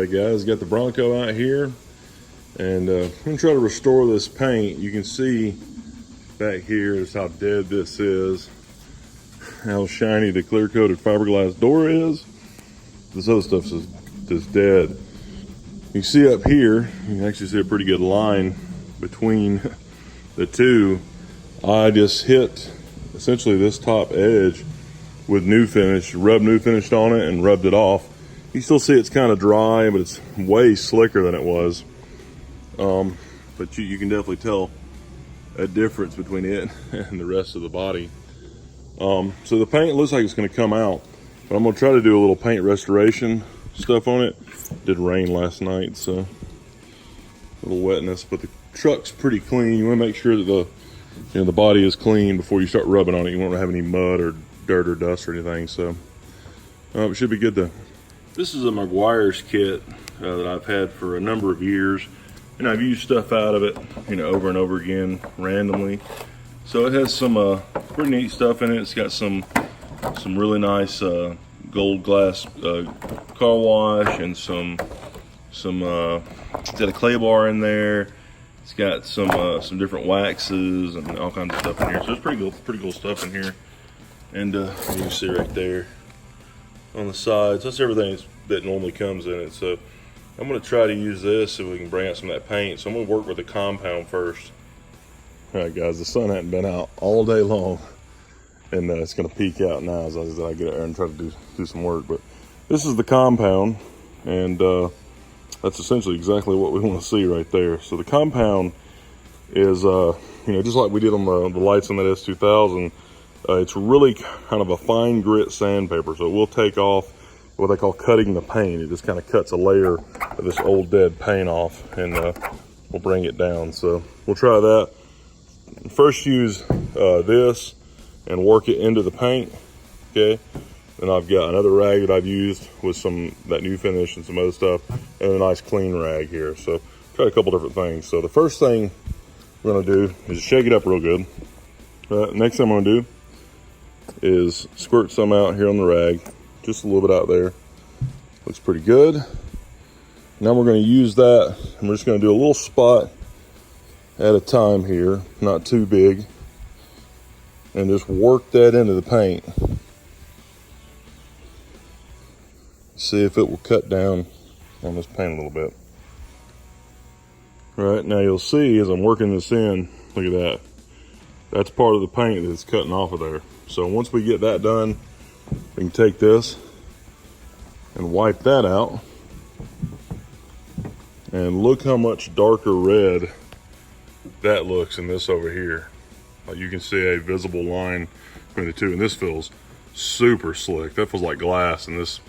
Alright guys, got the Bronco out here, and I'm going to try to restore this paint. You can see back here is how dead this is, how shiny the clear coated fiberglass door is. This other stuff is just dead. You can see up here, you can actually see a pretty good line between the two. I just hit essentially this top edge with new finish, rubbed new finish on it and rubbed it off. You still see it's kind of dry, but it's way slicker than it was. But you can definitely tell a difference between it and the rest of the body. So the paint looks like it's going to come out, but I'm going to try to do a little paint restoration stuff on it. Did rain last night, so a little wetness, but the truck's pretty clean. You want to make sure that the body is clean before you start rubbing on it. You won't have any mud or dirt or dust or anything, so it should be good though. This is a Meguiar's kit that I've had for a number of years, and I've used stuff out of it, over and over again randomly. So it has some pretty neat stuff in it. It's got some really nice gold glass car wash, and some it's got a clay bar in there. It's got some different waxes and all kinds of stuff in here. So it's pretty cool stuff in here. And you can see right there on the sides, that's everything that normally comes in it. So I'm going to try to use this so we can bring out some of that paint. So I'm going to work with the compound first. All right guys, the sun hadn't been out all day long, and it's going to peak out now as I get out there and try to do some work. But this is the compound, and that's essentially exactly what we want to see right there. So the compound is just like we did on the lights on that S2000. It's really kind of a fine grit sandpaper, so it will take off what they call cutting the paint. It just kind of cuts a layer of this old dead paint off, and we'll bring it down. So we'll try that. First use this and work it into the paint, okay? Then I've got another rag that I've used with that new finish and some other stuff, and a nice clean rag here. So try a couple different things. So the first thing we're gonna do is shake it up real good. Next thing I'm gonna do is squirt some out here on the rag, just a little bit out there. Looks pretty good. Now we're going to use that, and we're just going to do a little spot at a time here, not too big, and just work that into the paint. See if it will cut down on this paint a little bit. All right, now you'll see as I'm working this in, look at that. That's part of the paint that's cutting off of there. So once we get that done, we can take this and wipe that out. And look how much darker red that looks in this over here. Like you can see a visible line between the two, and this feels super slick. That feels like glass, and this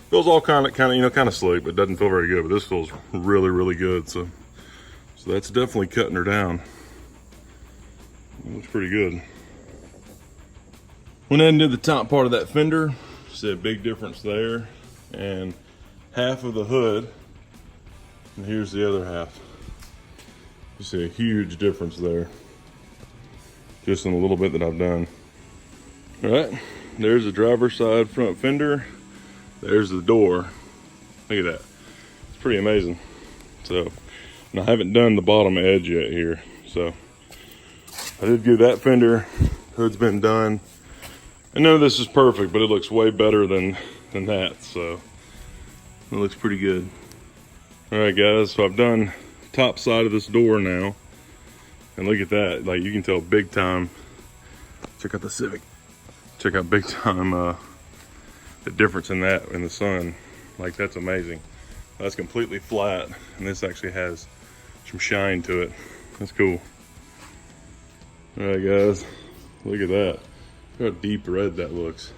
feels all kind of slick, but doesn't feel very good. But this feels really, really good. So that's definitely cutting her down. It looks pretty good. Went ahead and did the top part of that fender. See a big difference there, and half of the hood, and here's the other half. You see a huge difference there, just in a little bit that I've done. All right, there's the driver's side front fender. There's the door. Look at that. It's pretty amazing. So, and I haven't done the bottom edge yet here. So I did do that fender. Hood's been done. I know this is perfect, but it looks way better than that, so it looks pretty good. All right, guys, so I've done top side of this door now, and look at that. Like, you can tell big time. Check out the Civic. Check out big time the difference in that in the sun. Like, that's amazing. That's completely flat, and this actually has some shine to it. That's cool. All right, guys, look at that. Look how deep red that looks.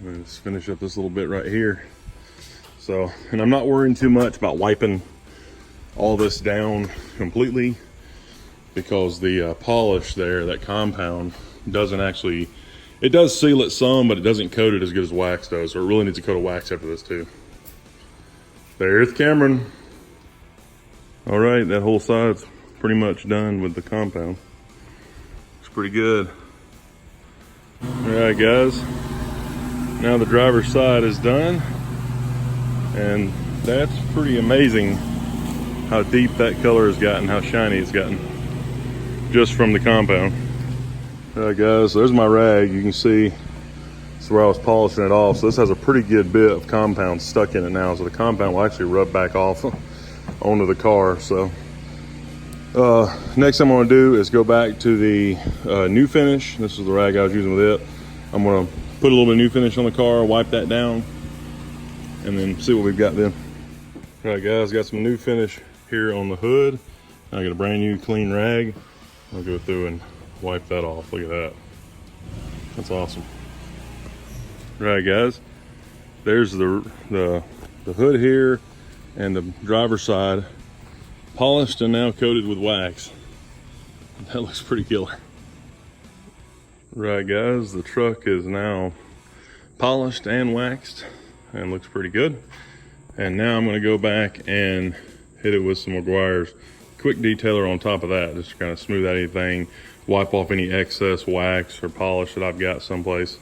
Let's finish up this little bit right here. So, and I'm not worrying too much about wiping all this down completely, because the polish there, that compound, doesn't actually, it does seal it some, but it doesn't coat it as good as wax does. So it really needs a coat of wax after this too. There's Cameron. All right, that whole side's pretty much done with the compound. Looks pretty good. All right, guys. Now the driver's side is done, and That's pretty amazing how deep that color has gotten, how shiny it's gotten just from the compound. All right guys, there's my rag. You can see it's where I was polishing it off. So this has a pretty good bit of compound stuck in it now. So the compound will actually rub back off onto the car. So next thing I'm gonna do is go back to the new finish. This is the rag I was using with it. I'm gonna put a little bit of new finish on the car, wipe that down, and then see what we've got then. All right guys, got some new finish here on the hood. I got a brand new clean rag. I'll go through and wipe that off. Look at that. That's awesome. All right guys, there's the hood here and the driver's side polished and now coated with wax. That looks pretty killer. Right guys, the truck is now polished and waxed and looks pretty good. And now I'm going to go back and hit it with some McGuire's quick detailer on top of that, just to kind of smooth out anything, wipe off any excess wax or polish that I've got someplace.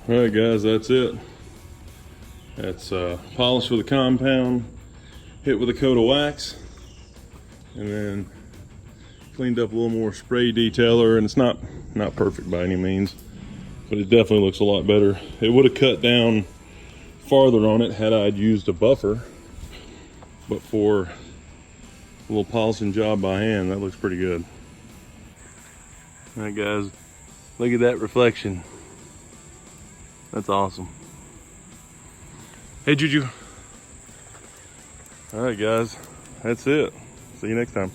All right guys, that's it. That's polished with a compound, hit with a coat of wax, and then cleaned up a little more spray detailer. And it's not perfect by any means, but it definitely looks a lot better. It would have cut down farther on it had I'd used a buffer, but for a little polishing job by hand, that looks pretty good. All right guys, look at that reflection. That's awesome. Hey Juju. All right guys, that's it. See you next time.